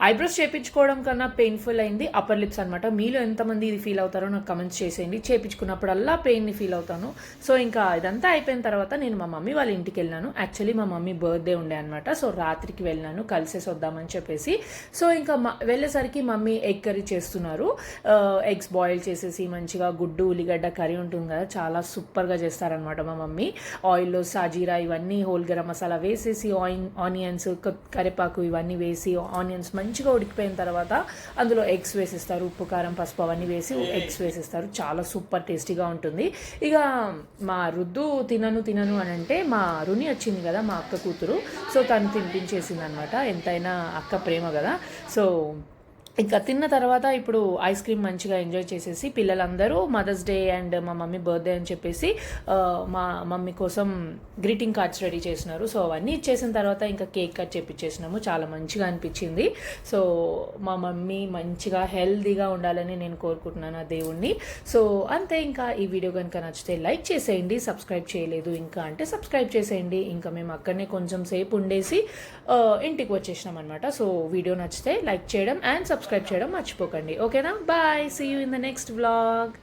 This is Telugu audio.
ఐబ్రోస్ చేయించుకోవడం కన్నా పెయిన్ఫుల్ అయింది అప్పర్ లిప్స్ అనమాట. మీలో ఎంతమంది ఇది ఫీల్ అవుతారో నాకు కమెంట్స్ చేసేయండి. చేయించుకున్నప్పుడల్లా పెయిన్ని ఫీల్ అవుతాను. సో ఇంకా ఇదంతా అయిపోయిన తర్వాత నేను మా మమ్మీ వాళ్ళ ఇంటికి వెళ్ళినాను. యాక్చువల్లీ మా మమ్మీ బర్త్డే ఉండే అనమాట. సో రాత్రికి వెళ్ళినాను కలిసేసి వద్దామని చెప్పేసి. సో ఇంకా వెళ్ళేసరికి మమ్మీ ఎగ్ కర్రీ చేస్తున్నారు. ఎగ్స్ బాయిల్ చేసేసి మంచిగా గుడ్డు ఉల్లిగడ్డ కర్రీ ఉంటుంది కదా, చాలా సూపర్గా చేస్తారనమాట మా మమ్మీ. ఆయిల్లో సాజీరా ఇవన్నీ హోల్ గరం మసాలా వేసేసి ఆనియన్స్ కరివేపాకు ఇవన్నీ వేసి ఆనియన్స్ మంచిగా ఉడికిపోయిన తర్వాత అందులో ఎగ్స్ వేసిస్తారు. ఉప్పు కారం పసుపు అవన్నీ వేసి ఎగ్స్ వేసిస్తారు. చాలా సూపర్ టేస్టీగా ఉంటుంది. ఇక మా రుద్దు తినను అని అంటే మా రుని వచ్చింది కదా మా అక్క కూతురు, సో తను తినిపించేసింది అనమాట. ఎంతైనా అక్క ప్రేమ కదా. సో ఇంకా తిన్న తర్వాత ఇప్పుడు ఐస్ క్రీమ్ మంచిగా ఎంజాయ్ చేసేసి పిల్లలందరూ మదర్స్ డే అండ్ మా మమ్మీ బర్త్డే అని చెప్పేసి మా మమ్మీ కోసం గ్రీటింగ్ కార్డ్స్ రెడీ చేసినారు. సో అవన్నీ ఇచ్చేసిన తర్వాత ఇంకా కేక్ కట్ చేపించేసినాము. చాలా మంచిగా అనిపించింది. సో మా మమ్మీ మంచిగా హెల్తీగా ఉండాలని నేను కోరుకుంటున్నాను ఆ దేవుణ్ణి. సో అంతే. ఇంకా ఈ వీడియో కనుక నచ్చితే లైక్ చేసేయండి. సబ్స్క్రైబ్ చేయలేదు ఇంకా అంటే సబ్స్క్రైబ్ చేసేయండి. ఇంకా మేము అక్కడనే కొంచెం సేపు ఉండేసి ఇంటికి వచ్చేసినాం అనమాట. సో వీడియో నచ్చితే లైక్ చేయడం అండ్ సబ్స్క్రైబ్ చేయడం మర్చిపోకండి. ఓకేనా? Bye. See you in the next vlog.